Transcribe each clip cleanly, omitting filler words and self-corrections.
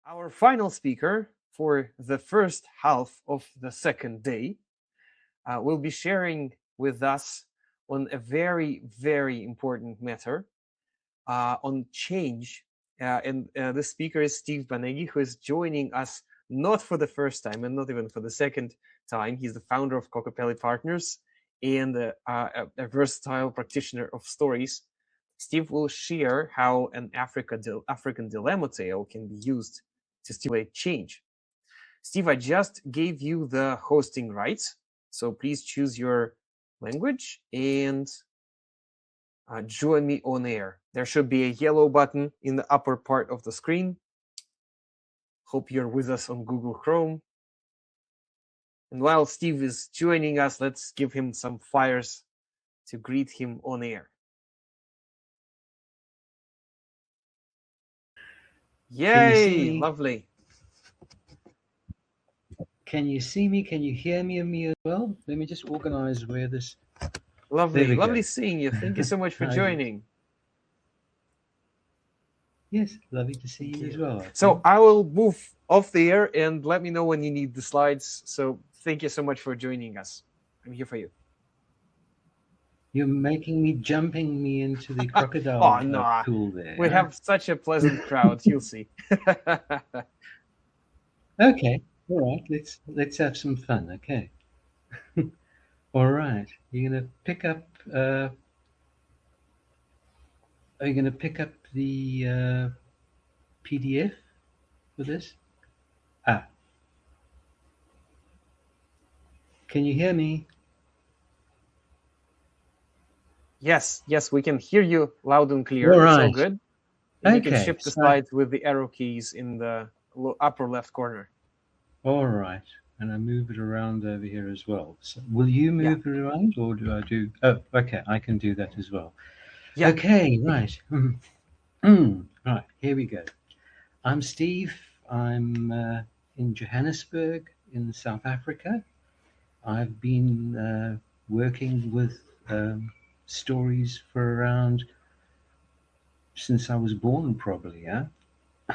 Our final speaker for the first half of the second day will be sharing with us on a very, very important matter on change. And the speaker is Steve Banegi, who is joining us not for the first time and not even for the second time. He's the founder of Cocopelli Partners and a versatile practitioner of stories. Steve will share how an African dilemma tale can be used to stimulate change. Steve, I just gave you the hosting rights, so please choose your language and join me on air. There should be a yellow button in the upper part of the screen. Hope you're with us on Google Chrome. And while Steve is joining us, let's give him some fires to greet him on air. Yay! Lovely. Can you see me? Can you hear me as well? Let me just organize where this... Lovely. Lovely seeing you. Thank you so much for joining. Yes, lovely to see you as well. So I will move off the air and let me know when you need the slides. So thank you so much for joining us. I'm here for you. You're jumping me into the crocodile pool there. We have such a pleasant crowd. You'll see. Okay. All right. Let's have some fun. Okay. All right. You're gonna pick up. Are you gonna pick up the PDF for this? Can you hear me? Yes, we can hear you loud and clear. All right. So good. And you can shift the slides with the arrow keys in the upper left corner. All right. And I move it around over here as well. So will you move it around, or do I do? Oh, okay. I can do that as well. Yeah. Okay. Right. Right. Here we go. I'm Steve. I'm in Johannesburg in South Africa. I've been working with stories for around since I was born, probably, yeah.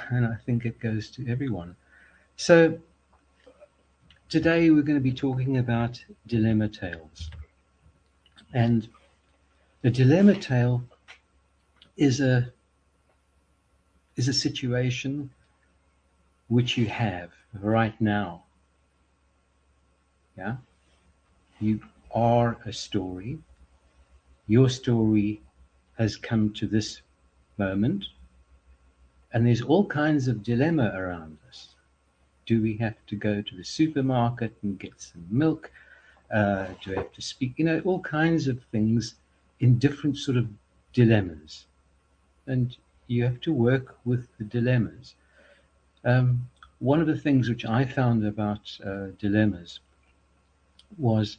And I think it goes to everyone. So today we're going to be talking about dilemma tales. And a dilemma tale is a situation which you have right now. Yeah? You are a story. Your story has come to this moment, and there's all kinds of dilemma around us. Do we have to go to the supermarket and get some milk? Do we have to speak? All kinds of things in different sort of dilemmas, and you have to work with the dilemmas. One of the things which I found about dilemmas was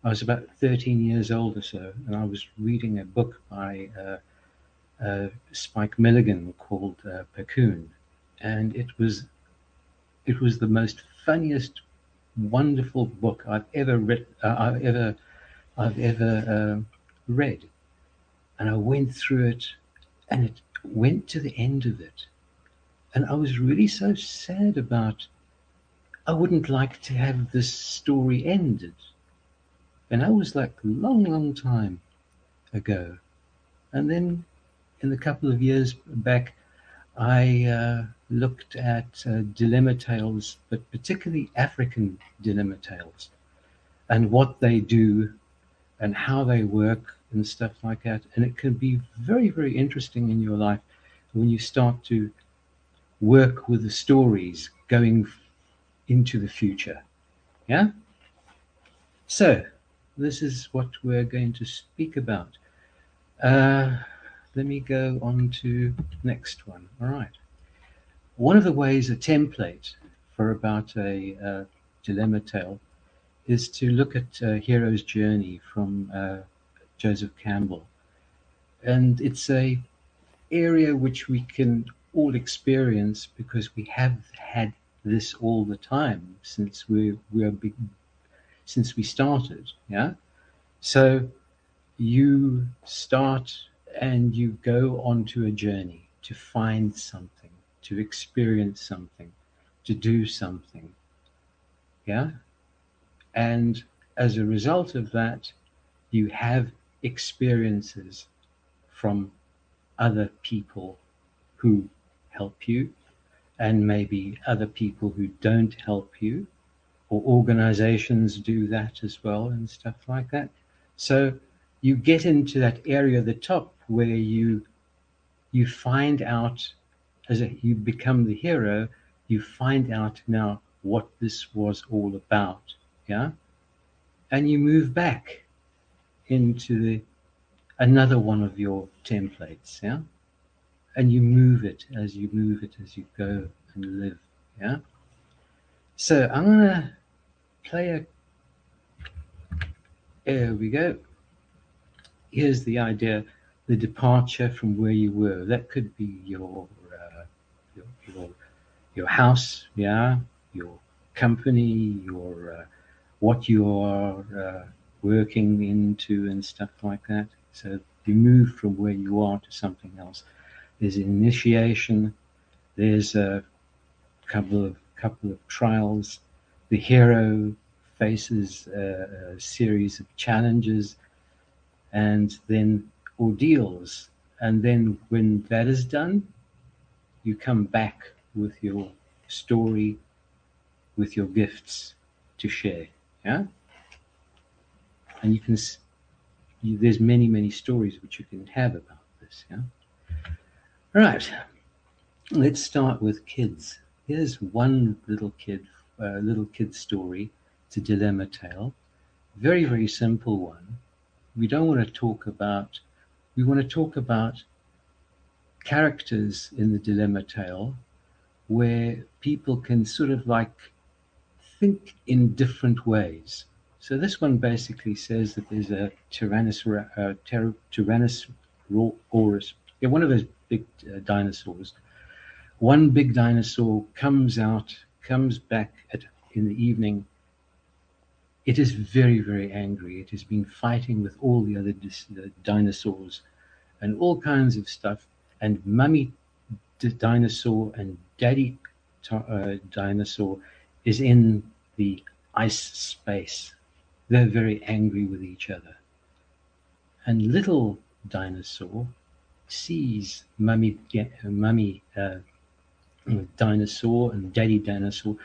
I was about 13 years old or so, and I was reading a book by Spike Milligan called Cocoon, and it was the most funniest, wonderful book I've ever read. And I went through it, and it went to the end of it, and I was really so sad about. I wouldn't like to have this story ended, and that was like a long, long time ago. And then, in a couple of years back, I looked at dilemma tales, but particularly African dilemma tales, and what they do and how they work and stuff like that. And it can be very, very interesting in your life when you start to work with the stories going into the future. Yeah? So, this is what we're going to speak about. Let me go on to next one. All right. One of the ways, a template for about a dilemma tale, is to look at Hero's Journey from Joseph Campbell. And it's a area which we can all experience because we have had this all the time since since we started. Yeah. So you start and you go onto a journey to find something, to experience something, to do something. Yeah. And as a result of that, you have experiences from other people who help you, and maybe other people who don't help you, or organizations do that as well and stuff like that. So you get into that area at the top where you find out, you become the hero, you find out now what this was all about. Yeah. And you move back into another one of your templates. Yeah. And you move it as you go and live. Yeah. So I'm gonna play here we go. Here's the idea: the departure from where you were. That could be your, your, your house, yeah, your company, your what you are working into and stuff like that. So you move from where you are to something else. There's initiation. There's a couple of trials. The hero faces a series of challenges and then ordeals. And then when that is done, you come back with your story, with your gifts to share. Yeah. And you can, there's many stories which you can have about this. Yeah. All right. Let's start with kids. Here's one little kid story. It's a dilemma tale. Very simple one. We want to talk about characters in the dilemma tale where people can sort of like think in different ways. So this one basically says that there's a Tyrannosaurus, one of those big dinosaurs. One big dinosaur comes back in the evening. It is very angry. It has been fighting with all the other dinosaurs and all kinds of stuff. And Mummy dinosaur and Daddy dinosaur is in the ice space. They're very angry with each other. And little dinosaur sees Mummy dinosaur and Daddy dinosaur.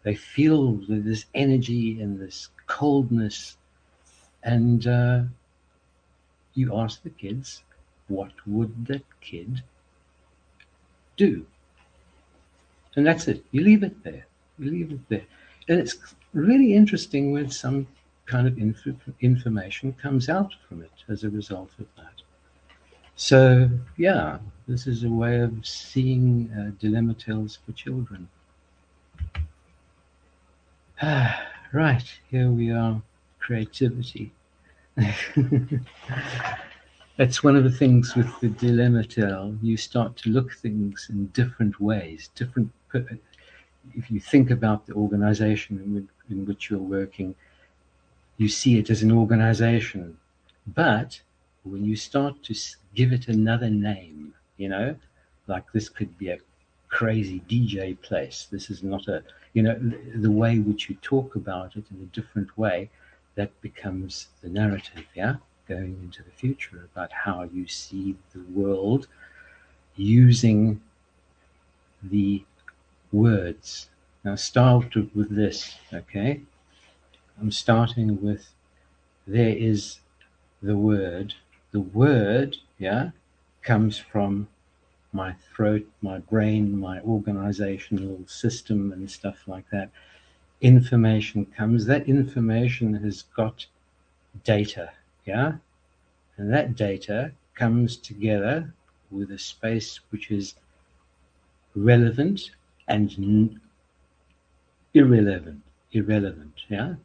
They feel this energy and this coldness. And you ask the kids, what would that kid do? And that's it. You leave it there. And it's really interesting when some kind of information comes out from it as a result of that. So, yeah, this is a way of seeing dilemma tales for children. Right, here we are, creativity. That's one of the things with the dilemma tale. You start to look things in different ways. If you think about the organization in which you're working, you see it as an organization. But when you start to give it another name, like this could be a crazy DJ place. This is not the way which you talk about it in a different way, that becomes the narrative, yeah? Going into the future about how you see the world using the words. Now start with this, okay? I'm starting with, there is the word. The word, yeah, comes from my throat, my brain, my organizational system and stuff like that. Information comes. That information has got data, yeah? And that data comes together with a space which is relevant and irrelevant, yeah?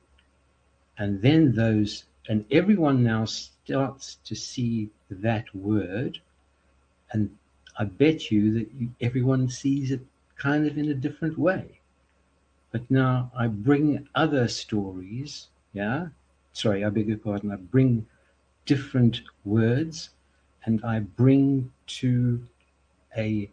And then everyone now starts to see that word, and I bet you that everyone sees it kind of in a different way. But now I bring other stories, yeah? Sorry, I beg your pardon. I bring different words, and I bring to a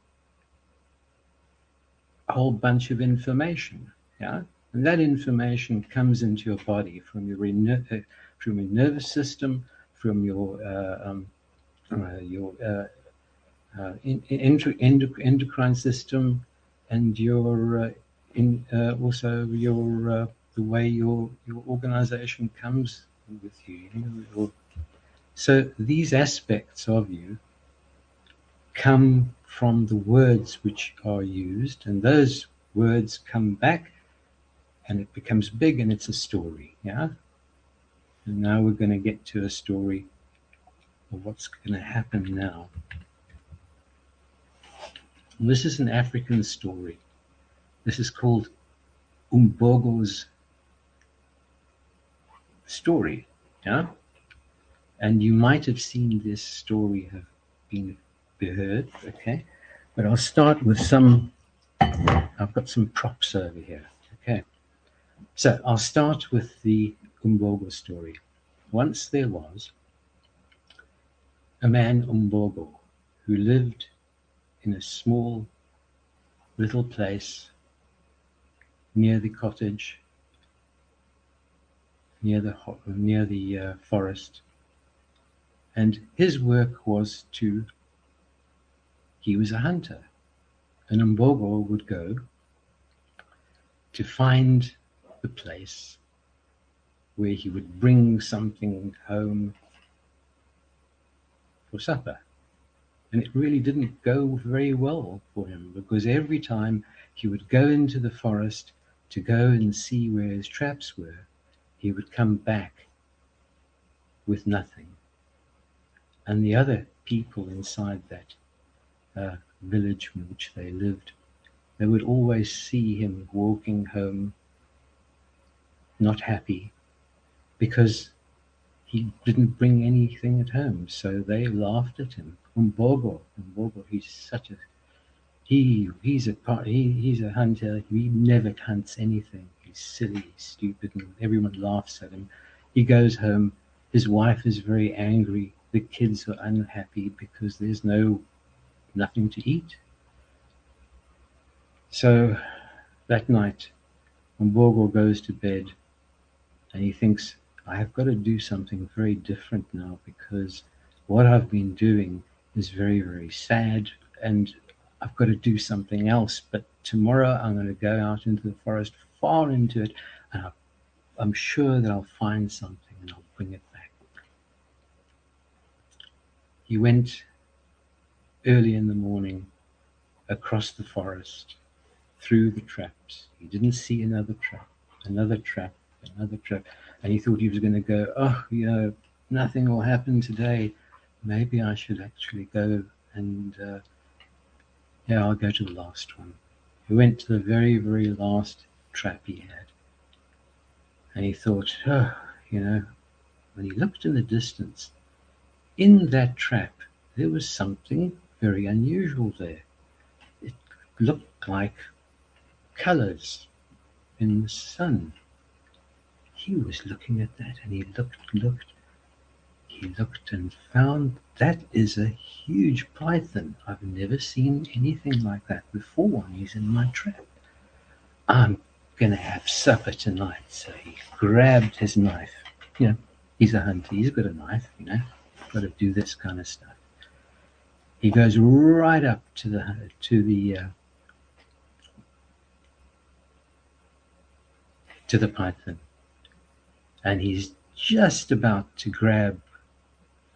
a whole bunch of information, yeah, and that information comes into your body from your nervous system, from your endocrine system, and also the way your organization comes with you. So these aspects of you come from the words which are used, and those words come back, and it becomes big, and it's a story. Yeah. And now we're going to get to a story of what's going to happen now. And this is an African story. This is called Umbogo's story. Yeah. And you might have seen this story have been heard. Okay. But I'll start with I've got some props over here. Okay. So I'll start with the Umbogo story. Once there was a man, Umbogo, who lived in a small little place near the cottage, near the forest, and his work was he was a hunter, and Umbogo would go to find the place where he would bring something home for supper. And it really didn't go very well for him, because every time he would go into the forest to go and see where his traps were, he would come back with nothing. And the other people inside that village in which they lived, they would always see him walking home not happy, because he didn't bring anything at home. So they laughed at him. Umbogo, he's a hunter. He never hunts anything. He's silly, he's stupid, and everyone laughs at him. He goes home. His wife is very angry. The kids are unhappy because there's nothing to eat. So that night, Umbogo goes to bed, and he thinks, I have got to do something very different now, because what I've been doing is very, very sad, and I've got to do something else. But tomorrow I'm going to go out into the forest, far into it, and I'm sure that I'll find something and I'll bring it back. He went early in the morning across the forest, through the traps. He didn't see another trap, another trap, another trap. And he thought he was going to go, nothing will happen today. Maybe I should actually go and, I'll go to the last one. He went to the very, very last trap he had. And he thought, when he looked in the distance, in that trap, there was something very unusual there. It looked like colors in the sun. He was looking at that, and he looked and found that is a huge python. I've never seen anything like that before, and he's in my trap. I'm going to have supper tonight. So he grabbed his knife. He's a hunter. He's got a knife, got to do this kind of stuff. He goes right up to the python, and he's just about to grab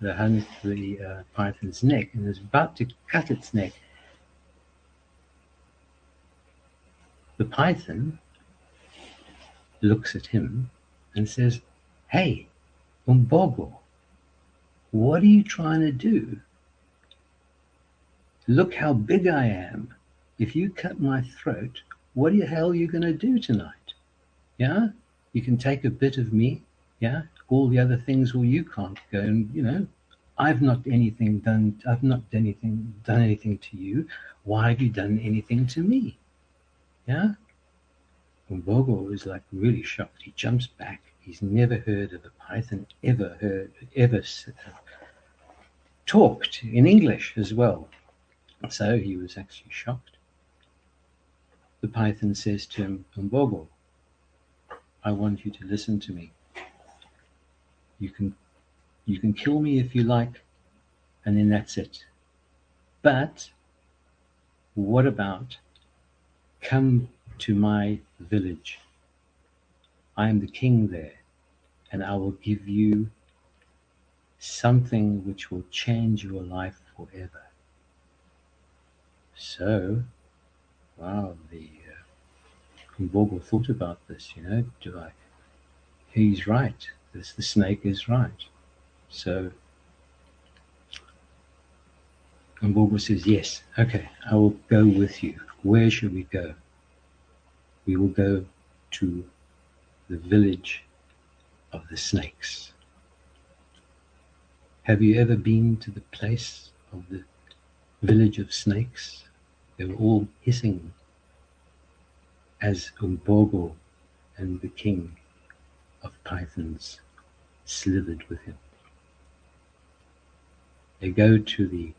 the python's neck, and is about to cut its neck. The python looks at him and says, "Hey, Umbogo, what are you trying to do? Look how big I am. If you cut my throat, what the hell are you going to do tonight? Yeah? You can take a bit of me, yeah? All the other things, well, you can't go, and, I've not done anything to you. Why have you done anything to me? Yeah?" Umbogo is like really shocked. He jumps back. He's never heard of a python ever talked in English as well. So he was actually shocked. the python says to him, Mbogo, I want you to listen to me. You can kill me if you like, and then that's it. But what about come to my village? I am the king there, and I will give you something which will change your life forever. So, wow, the Mbogo thought about this, he's right. The snake is right. So Mbogo says, yes, okay, I will go with you. Where should we go? We will go to the village of the snakes. Have you ever been to the place of the village of snakes? They were all hissing as Mbogo and the king of pythons slithered with him. They go to the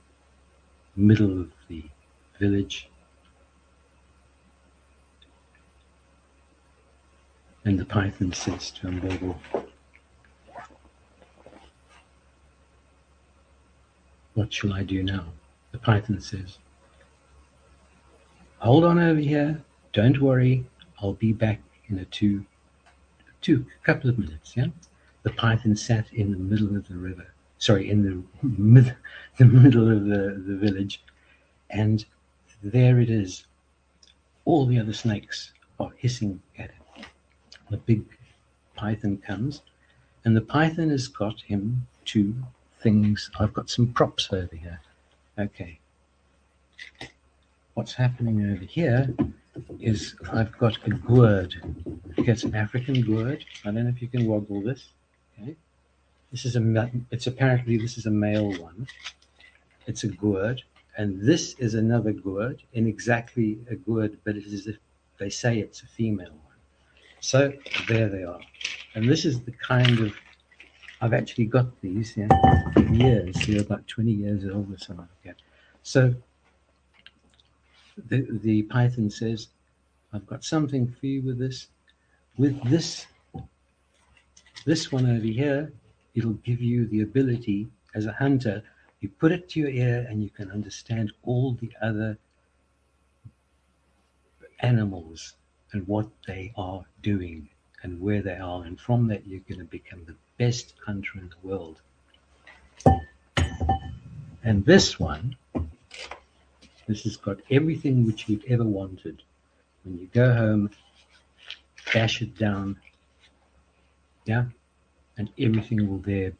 middle of the village, and the python says to Mbogo, what shall I do now? The python says, hold on over here, don't worry, I'll be back in a couple of minutes. Yeah. The python sat in the middle of the river, in the middle of the village, and there it is. All the other snakes are hissing at him. The big python comes, and the python has got him two things. I've got some props over here. Okay. What's happening over here is I've got a gourd. Okay, it's an African gourd. I don't know if you can woggle this. Okay. Apparently this is a male one. It's a gourd, and this is another gourd, in exactly a gourd, but it is, if they say it's a female one. So there they are. And this is the kind of, I've actually got these for years. They're about 20 years old or something like that. So the python says, I've got something for you with this. With this one over here, it'll give you the ability as a hunter. You put it to your ear and you can understand all the other animals and what they are doing and where they are. And from that, you're going to become the best hunter in the world. And this has got everything which you've ever wanted. When you go home, dash it down, and everything will there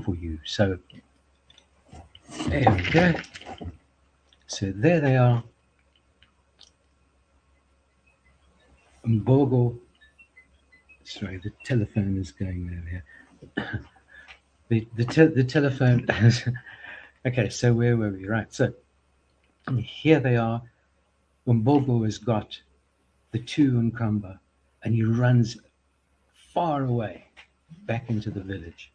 for you. So there we go. So there they are. Mbogo, sorry, the telephone is going over here. The telephone. Okay, so where were we? Right. So here they are. Mbogo has got the two Nkamba, and he runs far away back into the village.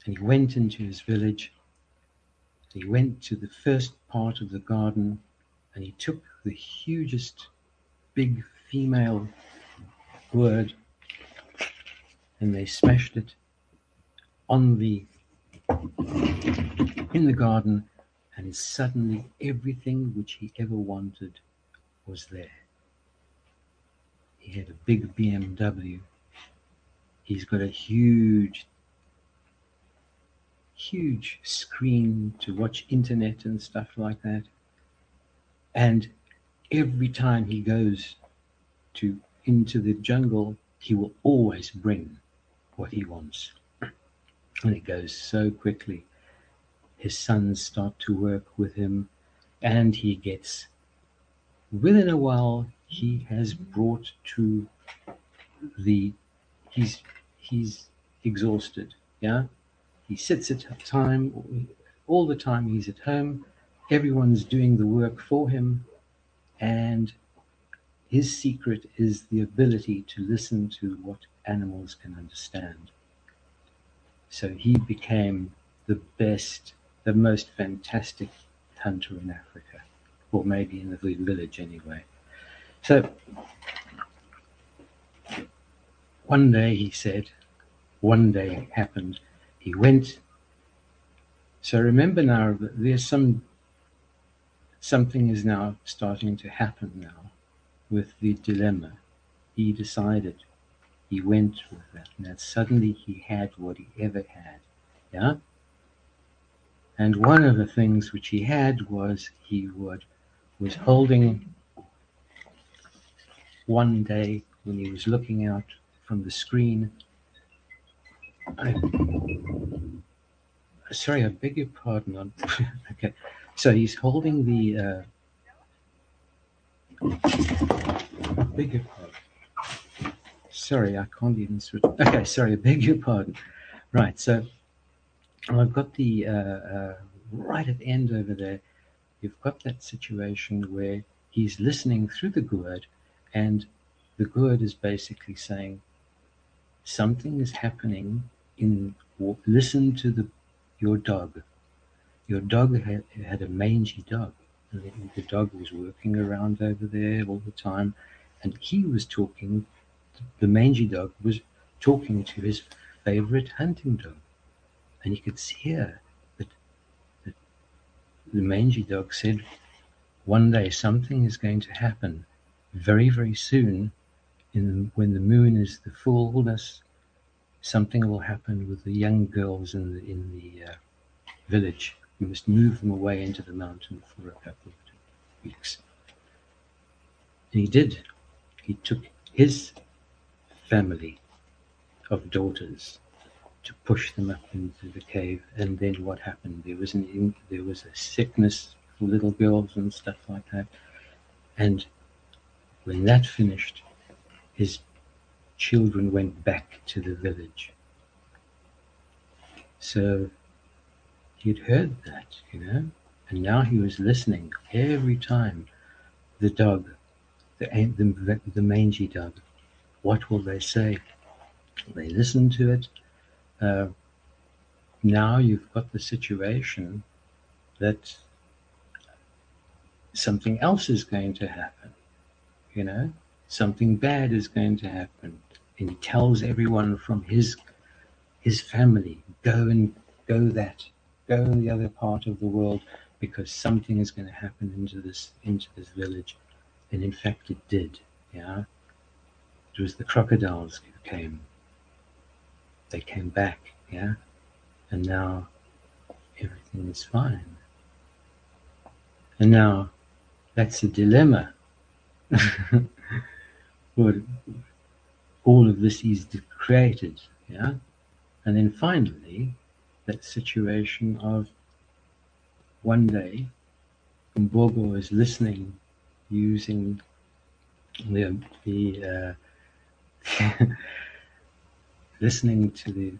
And he went into his village. He went to the first part of the garden, and he took the hugest big female gourd, and they smashed it in the garden, and suddenly everything which he ever wanted was there. He had a big BMW. He's got a huge screen to watch internet and stuff like that. And every time he goes into the jungle, he will always bring what he wants. And it goes so quickly. His sons start to work with him, and he gets, within a while, he has brought to he's exhausted. He sits at time, all the time he's at home, everyone's doing the work for him, and his secret is the ability to listen to what animals can understand. So he became the best, the most fantastic hunter in Africa, or maybe in the village anyway. So one day, he said, one day happened. He went. So remember now, there's something is now starting to happen now with the dilemma. He decided. He went with that. And that suddenly he had what he ever had. Yeah? And one of the things which he had was was holding one day when he was looking out from the screen. Sorry, I beg your pardon. Okay, so he's holding the. Beg your pardon. Sorry, I can't even switch. Okay, sorry, I beg your pardon. Right, so I've got the right at the end over there. You've got that situation where he's listening through the gourd, and the gourd is basically saying something is happening. Listen to your dog. Your dog had a mangy dog. And the dog was working around over there all the time, and he was talking. The mangy dog was talking to his favorite hunting dog, and you could hear that the mangy dog said, "One day something is going to happen, very very soon. When the moon is the fullness, something will happen with the young girls in the village. We must move them away into the mountain for a couple of weeks." And he did. He took his family of daughters to push them up into the cave. And then what happened? There was a sickness for little girls and stuff like that. And when that finished, his children went back to the village. So he'd heard that, and now he was listening every time. The dog, the mangy dog, what will they say? They listen to it. Now you've got the situation that something else is going to happen, something bad is going to happen. And he tells everyone from his family, go in the other part of the world, because something is going to happen into this village. And in fact it did. Yeah, it was the crocodiles who came. They came back. Yeah, and now everything is fine. And now that's a dilemma. What all of this is created. Yeah, and then finally that situation of one day Mbogo is listening, using the listening to the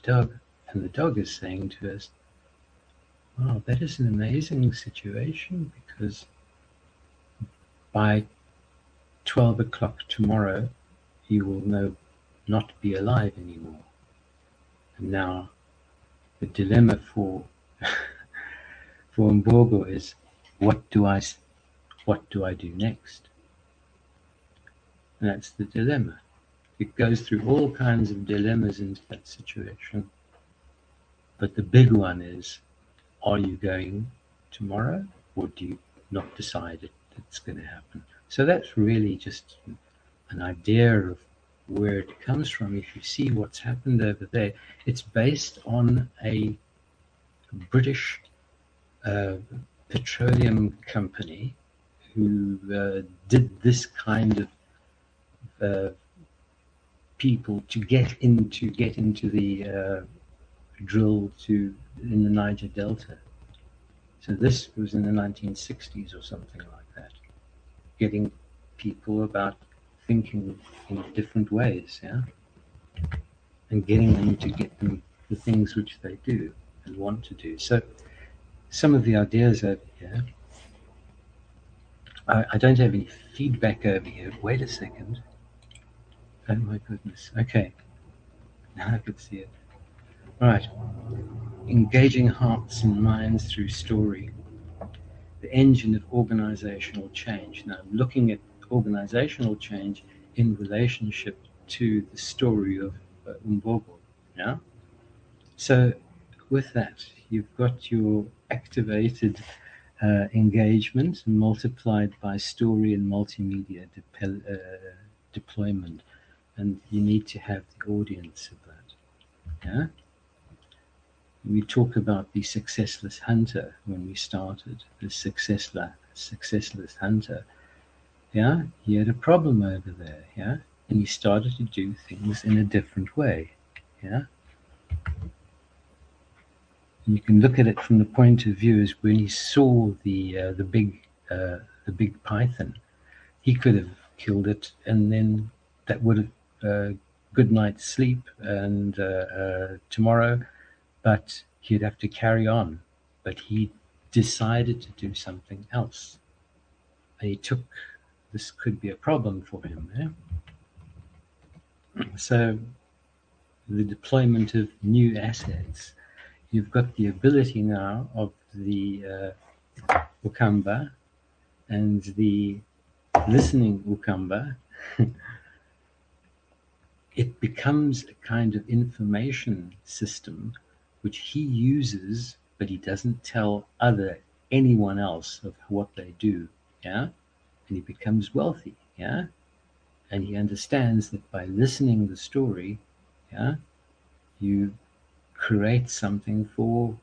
dog, and the dog is saying to us, "Wow, that is an amazing situation, because by 12 o'clock tomorrow you will not be alive anymore." And now the dilemma for Mbogo is, what do I do next? And that's the dilemma. It goes through all kinds of dilemmas into that situation. But the big one is, are you going tomorrow, or do you not decide it's going to happen? So that's really just an idea of where it comes from. If you see what's happened over there, it's based on a British petroleum company who did this kind of people to get into the drill in the Niger Delta. So this was in the 1960s or something like that, getting people about thinking in different ways, yeah, and getting them to get them the things which they do and want to do. So some of the ideas over here. I don't have any feedback over here. Wait a second. Oh my goodness. Okay. Now I could see it. Right. Engaging hearts and minds through story. The engine of organizational change. Now I'm looking at organizational change in relationship to the story of Umbobo. Yeah. So with that, you've got your activated engagement multiplied by story and multimedia deployment, and you need to have the audience of that. Yeah. We talk about the successless hunter when we started. The successless hunter. Yeah, he had a problem over there. Yeah, and he started to do things in a different way. Yeah. And you can look at it from the point of view as when he saw the big python, he could have killed it, and then that would have good night's sleep and tomorrow, but he'd have to carry on. But he decided to do something else. And he took this could be a problem for him. Yeah? So the deployment of new assets. You've got the ability now of the Ukamba and the listening Ukamba. It becomes a kind of information system which he uses, but he doesn't tell anyone else of what they do. Yeah, and he becomes wealthy. Yeah, and he understands that by listening the story, yeah, you create something for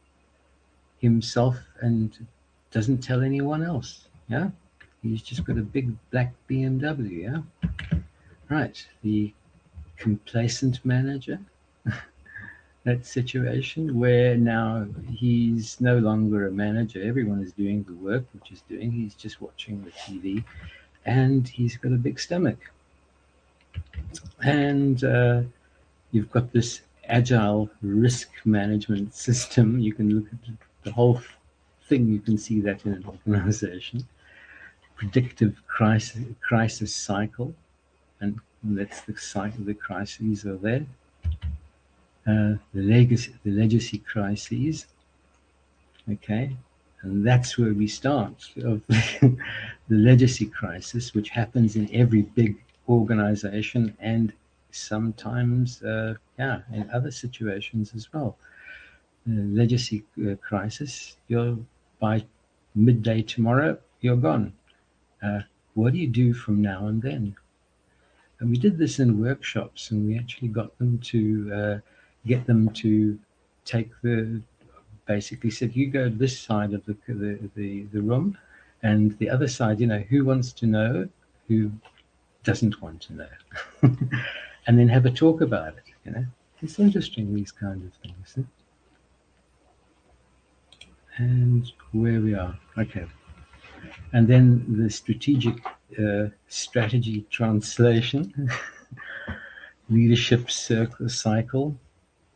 himself and doesn't tell anyone else. Yeah, he's just got a big black BMW. Yeah, right. The complacent manager, that situation where now he's no longer a manager. Everyone is doing the work which he's doing. He's just watching the TV, and he's got a big stomach. And you've got this agile risk management system. You can look at the whole thing. You can see that in an organization. Predictive crisis cycle, and that's the cycle. The crises are there. The legacy crises. Okay, and that's where we start of the legacy crisis, which happens in every big organization and sometimes, in other situations as well. Legacy crisis, by midday tomorrow, you're gone. What do you do from now and then? And we did this in workshops, and we actually got them to get them to take basically said, you go this side of the room, and the other side, who wants to know, who doesn't want to know, and then have a talk about it. It's interesting, these kind of things. And where we are, okay. And then the strategic strategy translation, leadership cycle,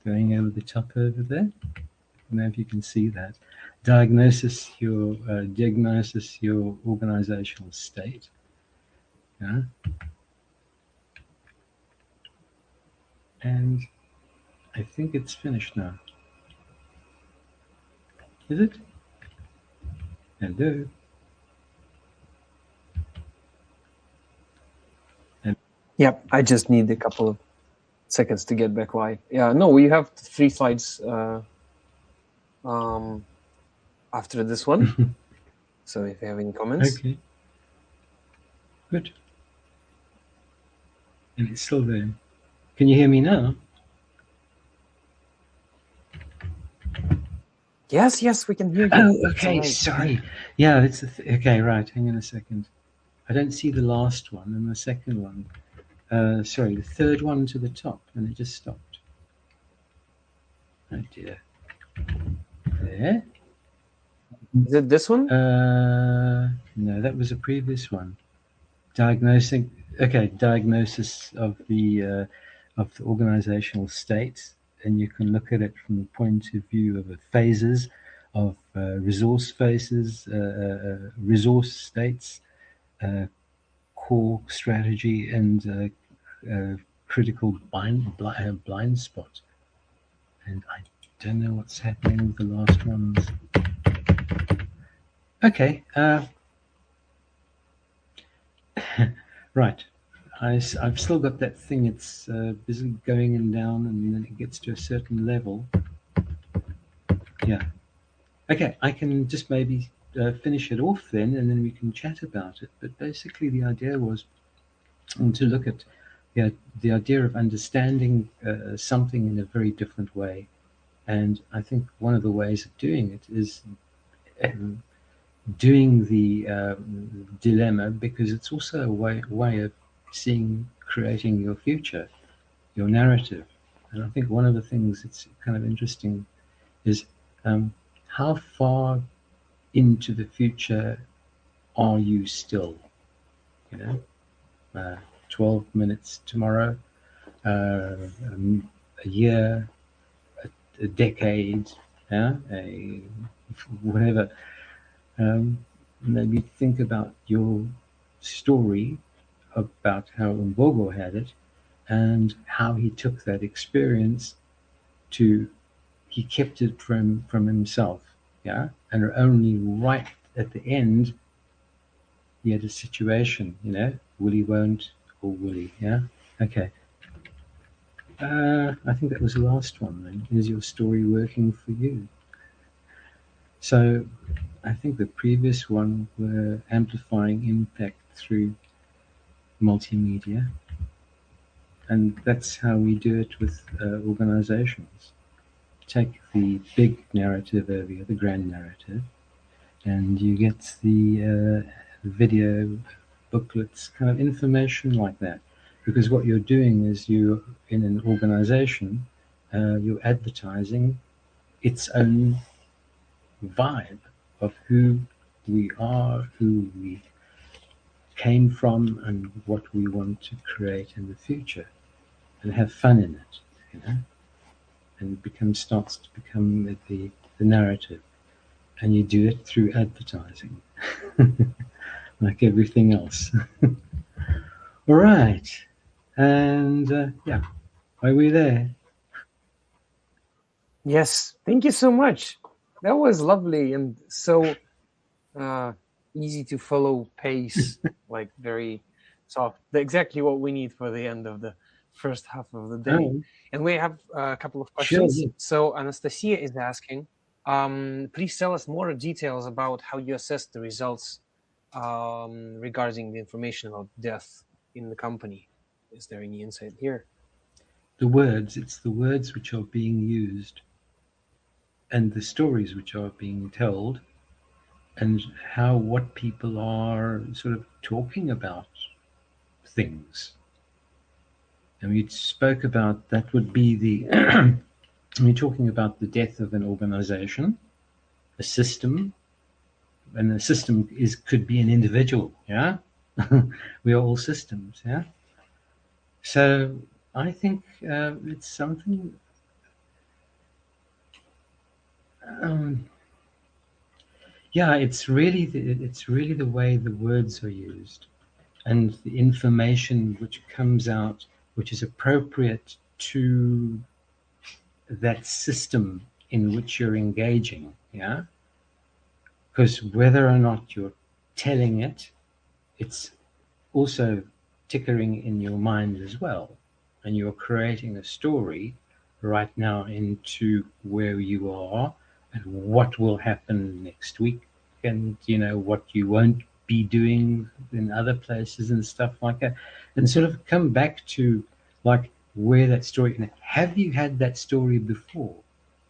going over the top over there. I don't know if you can see that. Diagnosis your organizational state. Yeah. And I think it's finished now. Is it? Hello. Yep, I just need a couple of seconds to get back live. Yeah, no, we have 3 slides after this one. So if you have any comments. Okay. Good. And it's still there. Can you hear me now? Yes, we can hear you. Oh, okay, sorry. Yeah, it's okay, right. Hang on a second. I don't see the last one and the second one. Sorry, the third one to the top, and it just stopped. Oh dear. There. Is it this one? No, that was a previous one. Diagnosis of the organizational state, and you can look at it from the point of view of the phases of resource phases, resource states, core strategy, and critical blind spot. And I don't know what's happening with the last ones. Okay. Right. I've still got that thing. It's busy going and down, and then it gets to a certain level. Yeah. Okay, I can just maybe finish it off then, and then we can chat about it. But basically, the idea was to look at the idea of understanding something in a very different way. And I think one of the ways of doing it is um, doing the dilemma, because it's also a way of creating your future, your narrative. And I think one of the things that's kind of interesting is um, how far into the future are you still? You know, 12 minutes tomorrow, a year, a decade, yeah, whatever. Maybe think about your story about how Umbogo had it and how he took that experience to he kept it from himself, yeah, and only right at the end he had a situation, will he, won't, or will he, yeah. Okay. I think that was the last one then. Is your story working for you? So I think the previous one were amplifying impact through multimedia, and that's how we do it with organizations. Take the big narrative over here, the grand narrative, and you get the video booklets, kind of information like that. Because what you're doing is you, in an organization, you're advertising its own vibe of who we are, who we came from, and what we want to create in the future, and have fun in it, and starts to become the narrative, and you do it through advertising, like everything else. All right, and yeah, are we there? Yes, thank you so much. That was lovely and so easy to follow pace, like very soft. Exactly what we need for the end of the first half of the day. Oh, And we have a couple of sure. questions. Yeah. So Anastasia is asking, please tell us more details about how you assess the results regarding the information about death in the company. Is there any insight here? It's the words which are being used, and the stories which are being told, and what people are sort of talking about things. And we spoke about that would be the we're talking about the death of an organization, a system, and the system could be an individual. Yeah, we are all systems. Yeah. So I think it's something. Um, yeah, it's really the way the words are used, and the information which comes out, which is appropriate to that system in which you're engaging. Yeah, because whether or not you're telling it, it's also tickering in your mind as well, and you're creating a story right now into where you are and what will happen next week, and what you won't be doing in other places and stuff like that, and sort of come back to like where that story. Have you had that story before?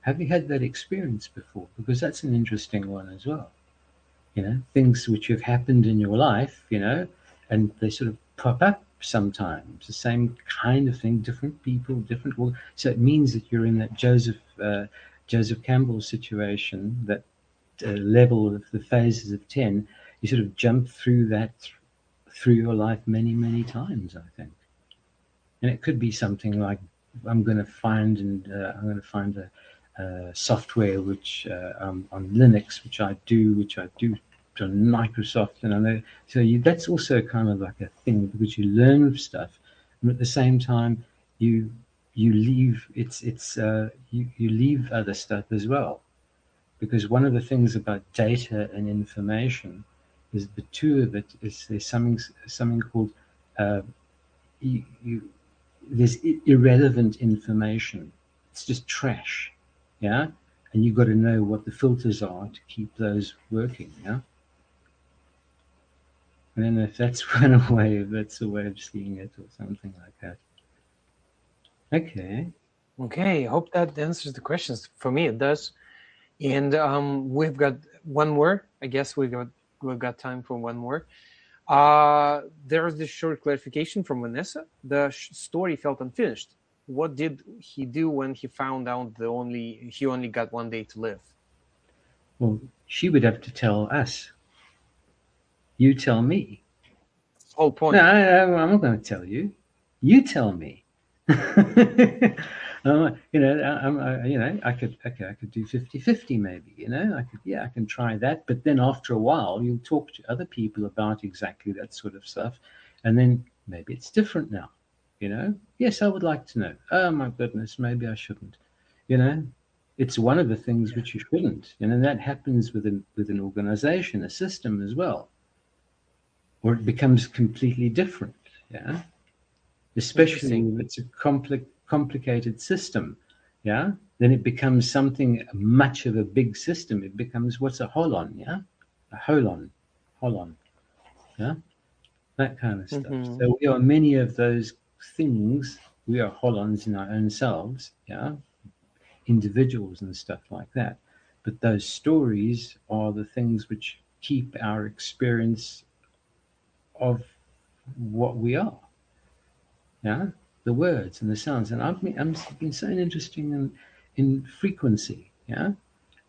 Have you had that experience before? Because that's an interesting one as well. Things which have happened in your life, and they sort of pop up sometimes, the same kind of thing, different people, different world. So it means that you're in that Joseph Campbell situation, that level of the phases of 10. You sort of jump through that through your life many, many times, I think. And it could be something like I'm going to find a software which on Linux, which I do on Microsoft, and I know. So that's also kind of like a thing, because you learn stuff, and at the same time you leave you leave other stuff as well, because one of the things about data and information is the two of it is there's something called there's irrelevant information. It's just trash, yeah. And you've got to know what the filters are to keep those working, yeah. I don't know if that's that's a way of seeing it or something like that. Okay. Okay, I hope that answers the questions. For me, it does. And we've got one more. I guess we've got time for one more. There's this short clarification from Vanessa. The story felt unfinished. What did he do when he found out he only got 1 day to live? Well, she would have to tell us. You tell me. Whole point. No, I'm not going to tell you. You tell me. I could do 50-50 maybe, I can try that. But then after a while, you'll talk to other people about exactly that sort of stuff. And then maybe it's different now, Yes, I would like to know. Oh, my goodness, maybe I shouldn't, It's one of the things which you shouldn't. And that happens with an organization, a system as well. Or it becomes completely different, yeah? Especially if it's a complicated system, yeah? Then it becomes something much of a big system. It becomes, what's a holon, yeah? A holon, yeah? That kind of stuff. Mm-hmm. So we are many of those things. We are holons in our own selves, yeah? Individuals and stuff like that. But those stories are the things which keep our experience of what we are, yeah, the words and the sounds. And I've been so interested in frequency, yeah,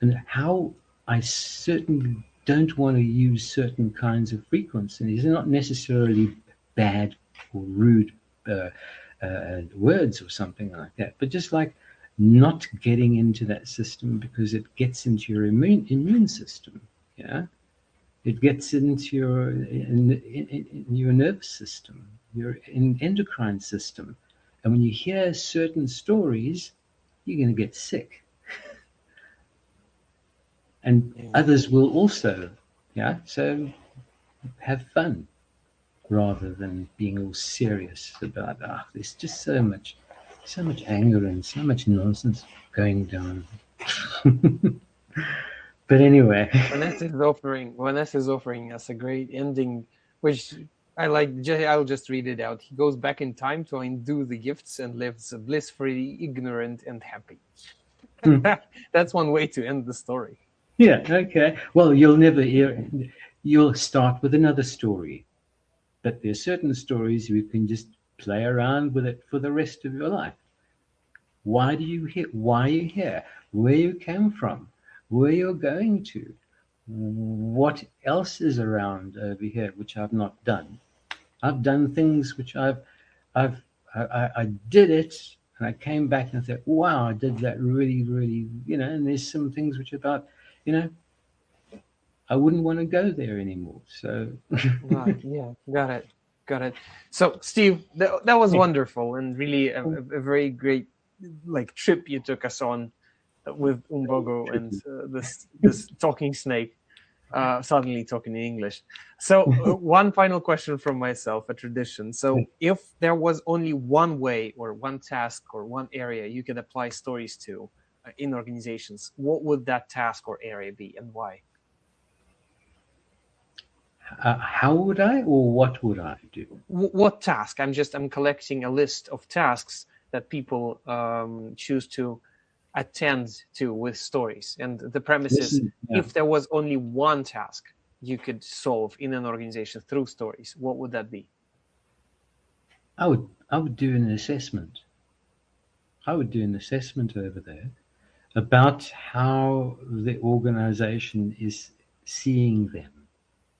and how I certainly don't want to use certain kinds of frequencies. They're not necessarily bad or rude words or something like that, but just like not getting into that system because it gets into your immune system, yeah. It gets into your nervous system, your endocrine system. And when you hear certain stories, you're going to get sick. And others will also, yeah? So have fun rather than being all serious about, there's just so much anger and so much nonsense going down. But anyway, Vanessa is offering us a great ending, which I like. I'll just read it out. He goes back in time to undo the gifts and lives blissfully ignorant and happy. That's one way to end the story. Yeah, okay. Well, you'll start with another story, but there's certain stories you can just play around with it for the rest of your life. Why are you here? Where you came from? Where you're going to? What else is around over here which I've not done? I've done things which I did it, and I came back and said, wow, I did that really, really, and there's some things which about, I wouldn't want to go there anymore. So Right, yeah, got it. So, Steve, that was wonderful and really a very great trip you took us on with Umbogo and this talking snake. Suddenly talking in English. So one final question from myself, a tradition. So if there was only one way or one task or one area you could apply stories to in organizations, what would that task or area be and why? How would I, or what would I do? What task? I'm collecting a list of tasks that people choose to attend to with stories, and the premise is if there was only one task you could solve in an organization through stories, what would that be? I would do an assessment. I would do an assessment over there about how the organization is seeing them.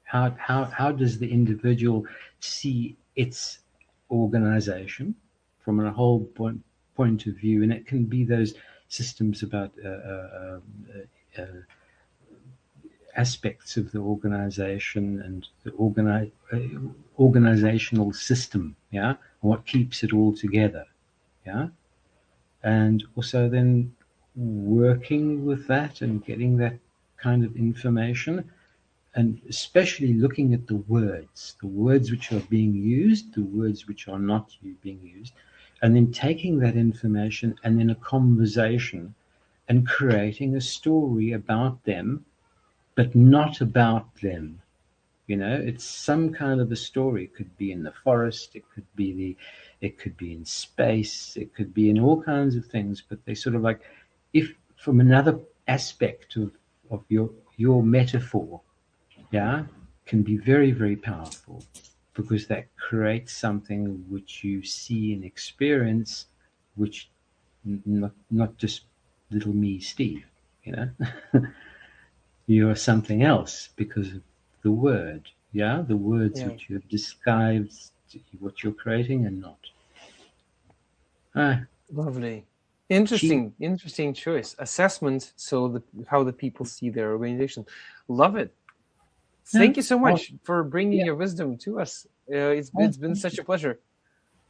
How does the individual see its organization from a whole point of view? And it can be those systems about aspects of the organization and the organizational system, yeah, what keeps it all together, yeah, and also then working with that and getting that kind of information and especially looking at the words which are being used, the words which are not being used, and then taking that information and then a conversation and creating a story about them, but not about them. You know, it's some kind of a story. It could be in the forest, it could be in space, it could be in all kinds of things, but they sort of like, if from another aspect of your metaphor, yeah, can be very, very powerful, because that creates something which you see and experience, which not just little me, Steve, you know. You're something else because of the word, yeah, the words Yeah. which you have described what you're creating and not. Ah, Lovely. cheap. Interesting choice. Assessment, so how the people see their organization. Love it. Yeah. Thank you so Oh, much for bringing yeah. your wisdom to us. Oh, It's been such a pleasure.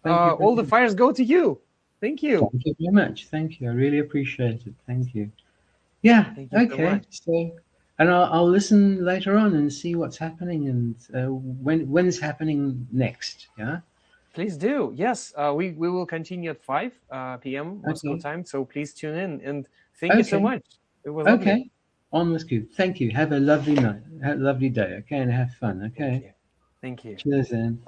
thank you very All the much. fires go to you. Thank you. Thank you very much. Thank you. I really appreciate it. Thank you. Yeah. Thank you so Okay. much. So, and I'll listen later on and see what's happening and when's happening next. Yeah. Please do. Yes, we will continue at 5 p.m. Moscow Okay. time. So please tune in. And thank you so Okay. much. It was lovely. Okay. On with you. Thank you. Have a lovely night. Have a lovely day. Okay, and have fun. Thank Okay. you. Thank you. Cheers, then.